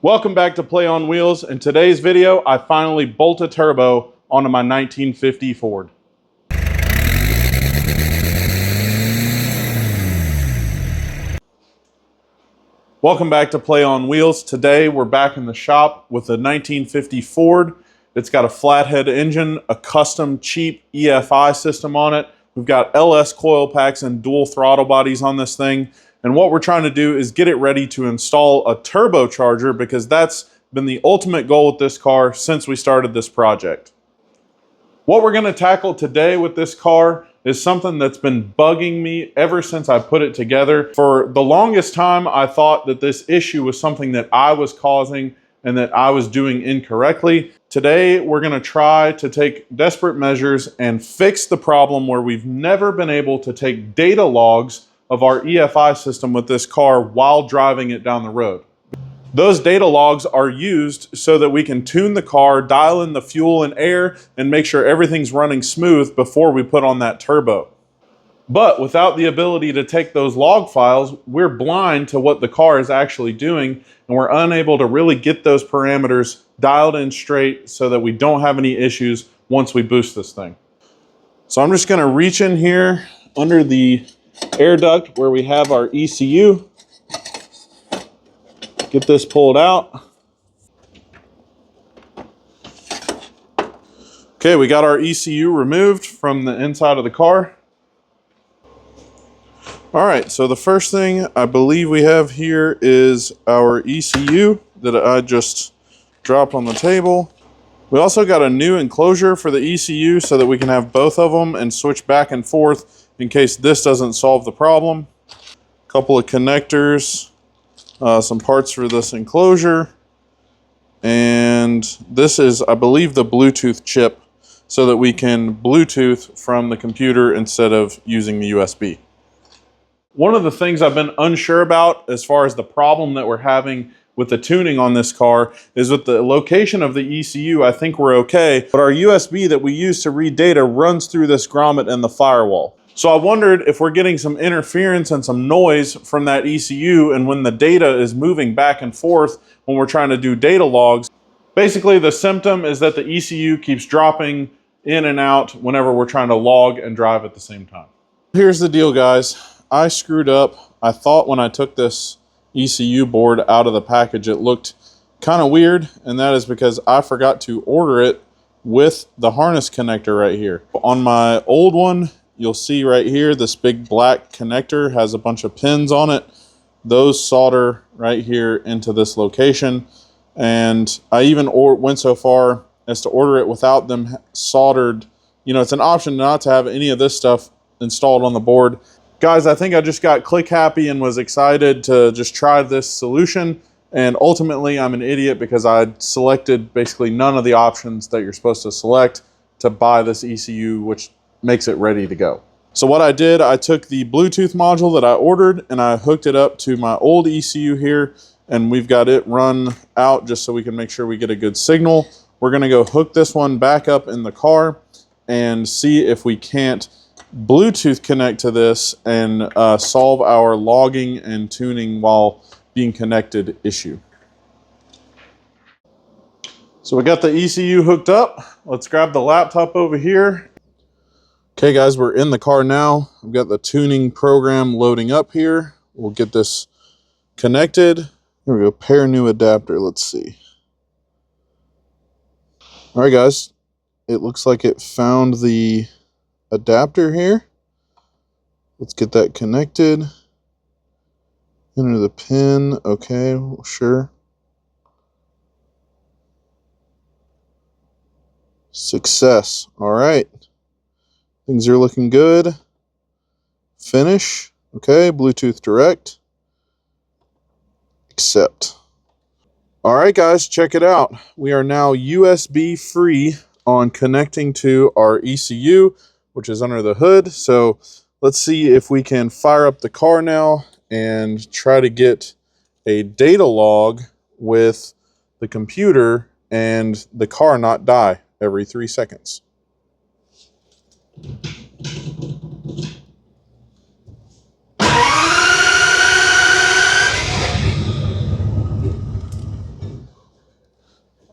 Welcome back to Play on Wheels. In today's video, I finally bolt a turbo onto my 1950 Ford. Welcome back to Play on Wheels. Today we're back in the shop with a 1950 Ford. It's got a flathead engine, a custom cheap EFI system on it. We've got LS coil packs and dual throttle bodies on this thing. And what we're trying to do is get it ready to install a turbocharger because that's been the ultimate goal with this car since we started this project. What we're going to tackle today with this car is something that's been bugging me ever since I put it together. For the longest time, I thought that this issue was something that I was causing and that I was doing incorrectly. Today, we're going to try to take desperate measures and fix the problem where we've never been able to take data logs of our EFI system with this car while driving it down the road. Those data logs are used so that we can tune the car, dial in the fuel and air, and make sure everything's running smooth before we put on that turbo. But without the ability to take those log files, we're blind to what the car is actually doing, and we're unable to really get those parameters dialed in straight so that we don't have any issues once we boost this thing. So I'm just gonna reach in here under the air duct where we have our ECU. Get this pulled out. Okay, we got our ECU removed from the inside of the car. All right, so the first thing I believe we have here is our ECU that I just dropped on the table. We also got a new enclosure for the ECU so that we can have both of them and switch back and forth in case this doesn't solve the problem. A couple of connectors. Some parts for this enclosure, and this is, I believe, the Bluetooth chip so that we can Bluetooth from the computer instead of using the USB. One of the things I've been unsure about as far as the problem that we're having with the tuning on this car is with the location of the ECU. I think we're okay, but our USB that we use to read data runs through this grommet and the firewall. So I wondered if we're getting some interference and some noise from that ECU, and when the data is moving back and forth when we're trying to do data logs. Basically, the symptom is that the ECU keeps dropping in and out whenever we're trying to log and drive at the same time. Here's the deal, guys. I screwed up. I thought when I took this ECU board out of the package, it looked kind of weird, and that is because I forgot to order it with the harness connector right here. On my old one, you'll see right here, this big black connector has a bunch of pins on it. Those solder right here into this location. And I even went so far as to order it without them soldered. You know, it's an option not to have any of this stuff installed on the board. Guys, I think I just got click happy and was excited to just try this solution. And ultimately, I'm an idiot because I selected basically none of the options that you're supposed to select to buy this ECU, which makes it ready to go. So what I did, I took the Bluetooth module that I ordered and I hooked it up to my old ECU here, and we've got it run out just so we can make sure we get a good signal. We're gonna go hook this one back up in the car and see if we can't Bluetooth connect to this and solve our logging and tuning while being connected issue. So we got the ECU hooked up. Let's grab the laptop over here. Okay guys, we're in the car now. I've got the tuning program loading up here. We'll get this connected. Here we go, pair new adapter, let's see. All right guys, it looks like it found the adapter here. Let's get that connected. Enter the pin, okay, sure. Success, all right. Things are looking good. Finish. Okay, Bluetooth direct. Accept. All right, guys, check it out. We are now USB free on connecting to our ECU, which is under the hood. So let's see if we can fire up the car now and try to get a data log with the computer and the car not die every 3 seconds.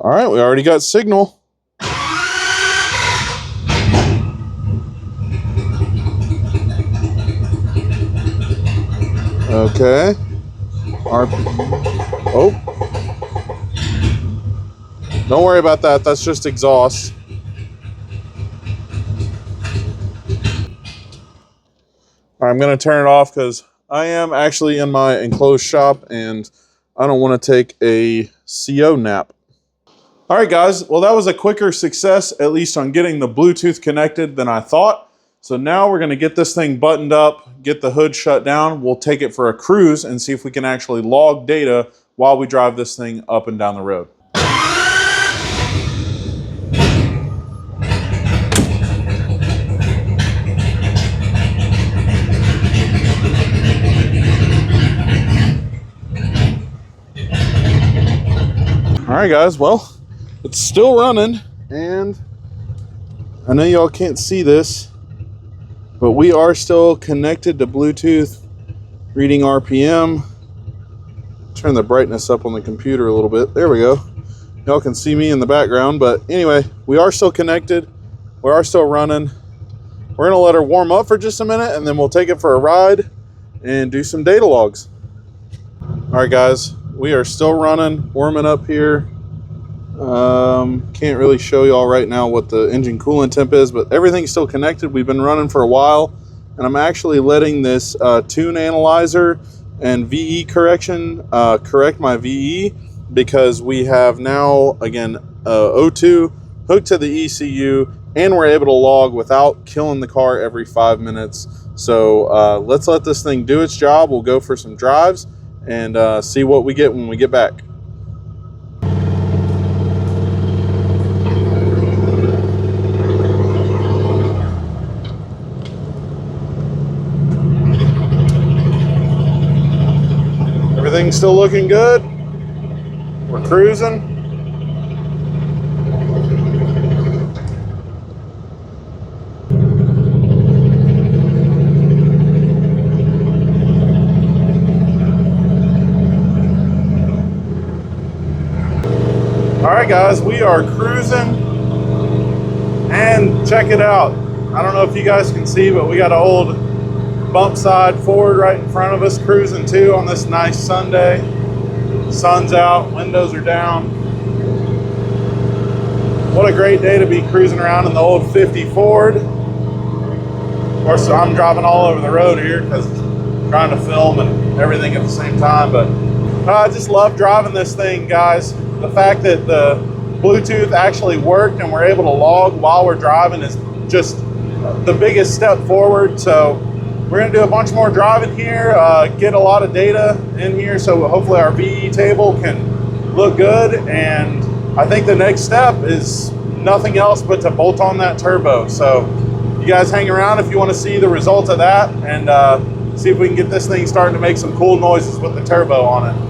All right, we already got signal. Okay. Oh. Don't worry about that. That's just exhaust. All right, I'm going to turn it off because I am actually in my enclosed shop and I don't want to take a CO nap. All right, guys. Well, that was a quicker success, at least on getting the Bluetooth connected, than I thought. So now we're going to get this thing buttoned up, get the hood shut down. We'll take it for a cruise and see if we can actually log data while we drive this thing up and down the road. All right, guys. Well, it's still running, and I know y'all can't see this, but we are still connected to Bluetooth, reading RPM. Turn the brightness up on the computer a little bit. There we go. Y'all can see me in the background, but anyway, we are still connected. We are still running. We're gonna let her warm up for just a minute, and then we'll take it for a ride and do some data logs. All right, guys, we are still running, warming up here. Can't really show y'all right now what the engine coolant temp is, but everything's still connected. We've been running for a while, and I'm actually letting this tune analyzer and VE correction correct my VE, because we have now, again, O2 hooked to the ECU, and we're able to log without killing the car every 5 minutes. So let's let this thing do its job. We'll go for some drives and see what we get when we get back. Everything's still looking good. We're cruising. All right, guys, we are cruising, and check it out. I don't know if you guys can see, but we got an old bump side Ford right in front of us, cruising too on this nice Sunday. Sun's out, windows are down. What a great day to be cruising around in the old 50 Ford. Of course, I'm driving all over the road here because I'm trying to film and everything at the same time, but I just love driving this thing, guys. The fact that the Bluetooth actually worked and we're able to log while we're driving is just the biggest step forward. So we're gonna do a bunch more driving here, get a lot of data in here, so hopefully our VE table can look good. And I think the next step is nothing else but to bolt on that turbo. So you guys hang around if you want to see the results of that, and see if we can get this thing starting to make some cool noises with the turbo on it.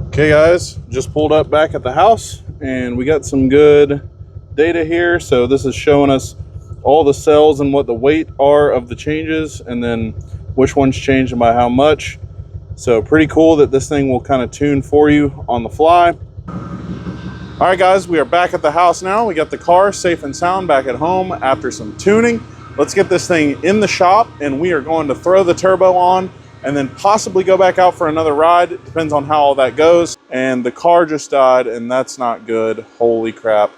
Okay, guys, just pulled up back at the house, and we got some good data here. So this is showing us all the cells and what the weight are of the changes, and then which one's changing by how much. So pretty cool that this thing will kind of tune for you on the fly. All right, guys, we are back at the house now. We got the car safe and sound back at home after some tuning. Let's get this thing in the shop, and we are going to throw the turbo on and then possibly go back out for another ride. It depends on how all that goes. And the car just died, and that's not good. Holy crap.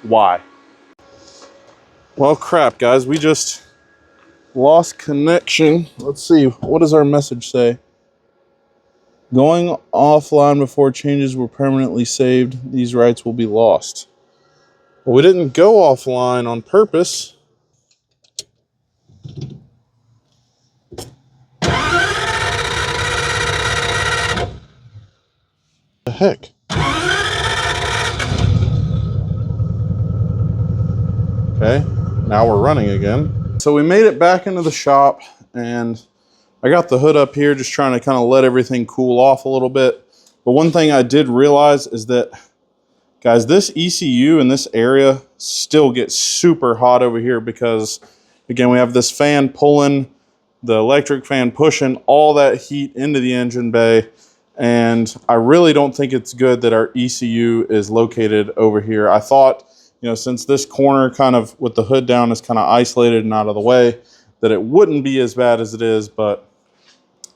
Why? Well, crap, guys. We just lost connection. Let's see. What does our message say? Going offline before changes were permanently saved. These rights will be lost. Well, we didn't go offline on purpose. The heck? Okay, now we're running again. So we made it back into the shop, and I got the hood up here just trying to kind of let everything cool off a little bit. But one thing I did realize is that, guys, this ECU in this area still gets super hot over here because, again, we have this fan pulling, the electric fan pushing all that heat into the engine bay. And I really don't think it's good that our ECU is located over here. I thought, you know, since this corner kind of with the hood down is kind of isolated and out of the way, that it wouldn't be as bad as it is, but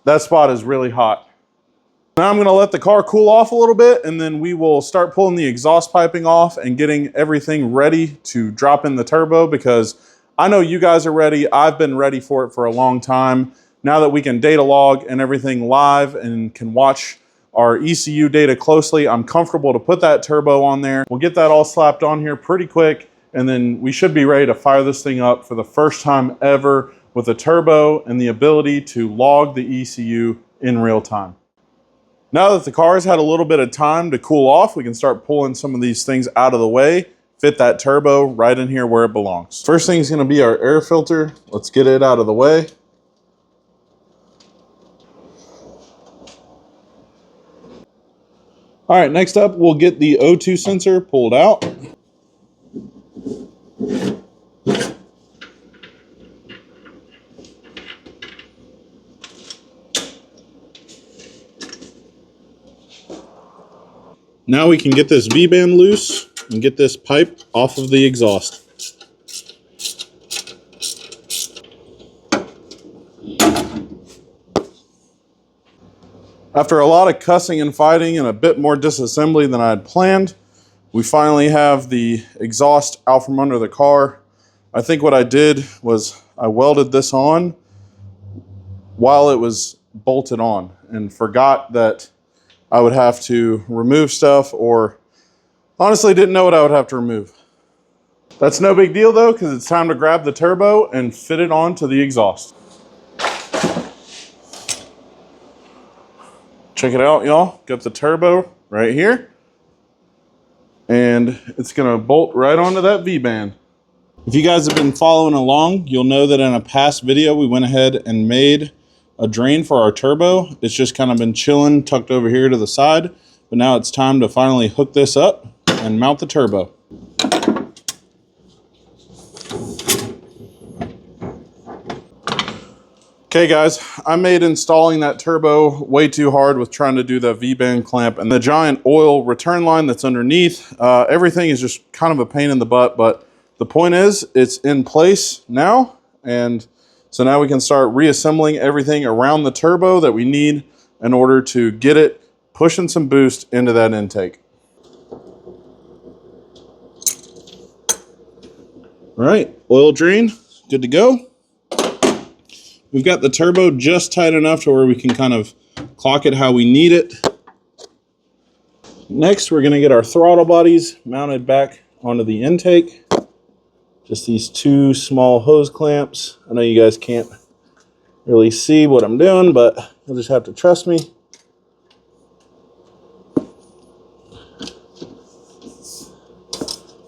that spot is really hot. Now I'm gonna let the car cool off a little bit, and then we will start pulling the exhaust piping off and getting everything ready to drop in the turbo, because I know you guys are ready. I've been ready for it for a long time. Now that we can data log and everything live and can watch our ECU data closely, I'm comfortable to put that turbo on there. We'll get that all slapped on here pretty quick, and then we should be ready to fire this thing up for the first time ever with a turbo and the ability to log the ECU in real time. Now that the car's had a little bit of time to cool off, we can start pulling some of these things out of the way, fit that turbo right in here where it belongs. First thing is going to be our air filter. Let's get it out of the way. All right, next up, we'll get the O2 sensor pulled out. Now we can get this V-band loose and get this pipe off of the exhaust. After a lot of cussing and fighting and a bit more disassembly than I had planned, we finally have the exhaust out from under the car. I think what I did was I welded this on while it was bolted on and forgot that I would have to remove stuff, or honestly didn't know what I would have to remove. That's no big deal though, because it's time to grab the turbo and fit it onto the exhaust. Check it out, y'all. Got the turbo right here, and it's gonna bolt right onto that V-band. If you guys have been following along, you'll know that in a past video we went ahead and made a drain for our turbo. It's just kind of been chilling, tucked over here to the side, but now it's time to finally hook this up and mount the turbo. Okay guys, I made installing that turbo way too hard with trying to do the V-band clamp and the giant oil return line that's underneath. Everything is just kind of a pain in the butt, but the point is it's in place now, and so now we can start reassembling everything around the turbo that we need in order to get it pushing some boost into that intake. All right, oil drain, good to go. We've got the turbo just tight enough to where we can kind of clock it how we need it. Next, we're gonna get our throttle bodies mounted back onto the intake. Just these two small hose clamps. I know you guys can't really see what I'm doing, but you'll just have to trust me.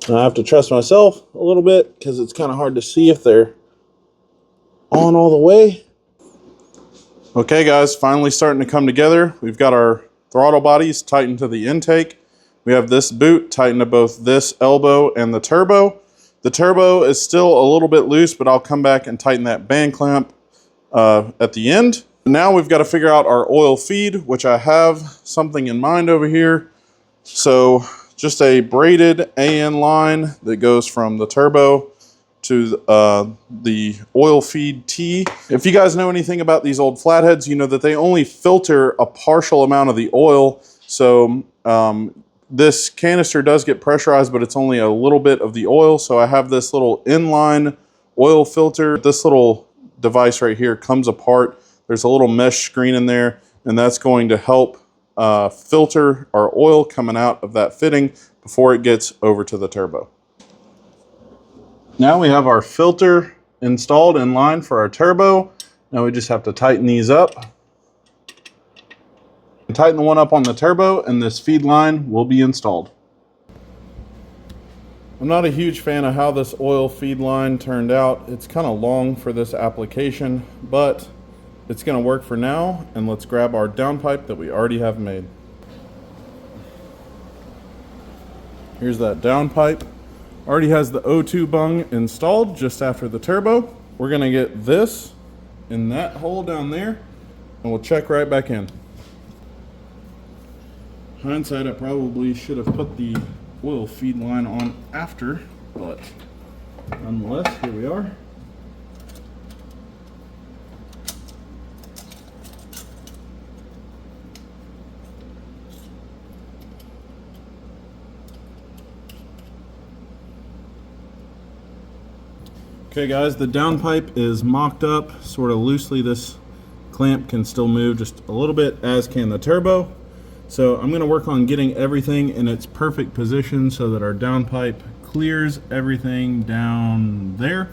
And I have to trust myself a little bit because it's kind of hard to see if they're on all the way. Okay guys, finally starting to come together. We've got our throttle bodies tightened to the intake. We have this boot tightened to both this elbow and the turbo. The turbo is still a little bit loose, but I'll come back and tighten that band clamp at the end. Now we've got to figure out our oil feed, which I have something in mind over here. So just a braided AN line that goes from the turbo to the oil feed T. If you guys know anything about these old flatheads, you know that they only filter a partial amount of the oil. So this canister does get pressurized, but it's only a little bit of the oil. So I have this little inline oil filter. This little device right here comes apart. There's a little mesh screen in there, and that's going to help filter our oil coming out of that fitting before it gets over to the turbo. Now we have our filter installed in line for our turbo. Now we just have to tighten these up. Tighten the one up on the turbo, and this feed line will be installed. I'm not a huge fan of how this oil feed line turned out. It's kind of long for this application, but it's going to work for now. And let's grab our downpipe that we already have made. Here's that downpipe. Already has the O2 bung installed just after the turbo. We're going to get this in that hole down there, and we'll check right back in. Hindsight, I probably should have put the oil feed line on after, but nonetheless, here we are. Okay guys, the downpipe is mocked up sort of loosely. This clamp can still move just a little bit, as can the turbo. So I'm going to work on getting everything in its perfect position so that our downpipe clears everything down there.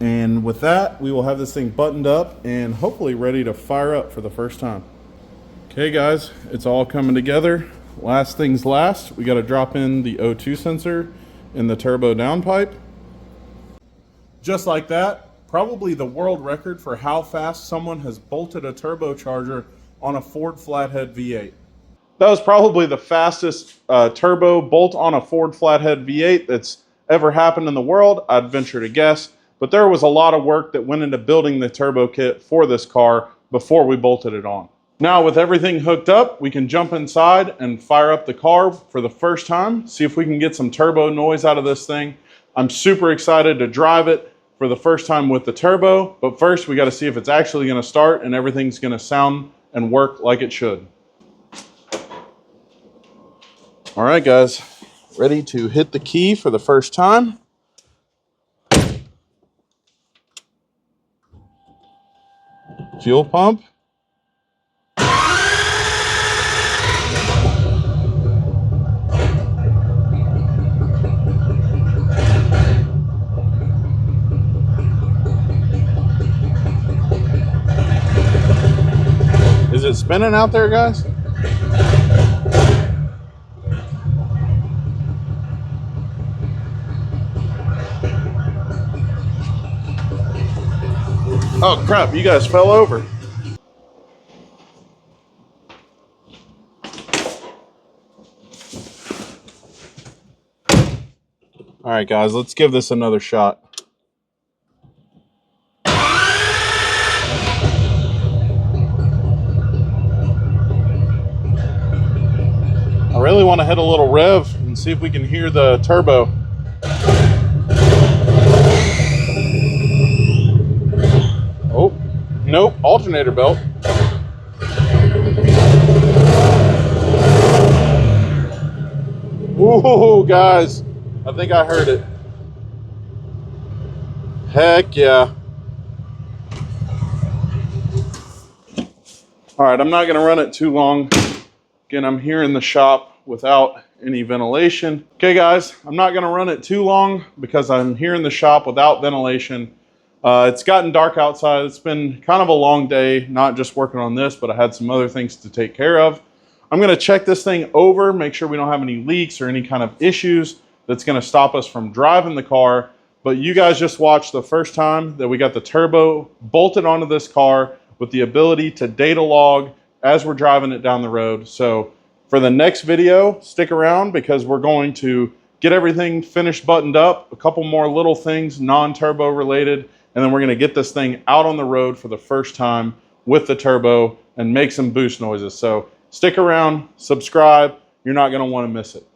And with that, we will have this thing buttoned up and hopefully ready to fire up for the first time. Okay guys, it's all coming together. Last things last, we got to drop in the O2 sensor in the turbo downpipe. Just like that, probably the world record for how fast someone has bolted a turbocharger on a Ford Flathead V8. That was probably the fastest turbo bolt on a Ford Flathead V8 that's ever happened in the world, I'd venture to guess. But there was a lot of work that went into building the turbo kit for this car before we bolted it on. Now with everything hooked up, we can jump inside and fire up the car for the first time, see if we can get some turbo noise out of this thing. I'm super excited to drive it for the first time with the turbo, but first we got to see if it's actually going to start and everything's going to sound and work like it should. All right guys, ready to hit the key for the first time. Fuel pump. Is it spinning out there, guys? Oh crap, you guys fell over. All right guys, let's give this another shot. I really want to hit a little rev and see if we can hear the turbo. Oh, nope, alternator belt. Ooh, guys, I think I heard it. Heck yeah. All right, I'm not gonna run it too long. Again, I'm here in the shop without any ventilation. Okay guys, I'm not gonna run it too long because I'm here in the shop without ventilation. It's gotten dark outside. It's been kind of a long day, not just working on this, but I had some other things to take care of. I'm gonna check this thing over, make sure we don't have any leaks or any kind of issues that's gonna stop us from driving the car. But you guys just watched the first time that we got the turbo bolted onto this car with the ability to data log as we're driving it down the road. So for the next video, stick around because we're going to get everything finished, buttoned up, a couple more little things non-turbo related, and then we're gonna get this thing out on the road for the first time with the turbo and make some boost noises. So stick around, subscribe, you're not gonna wanna miss it.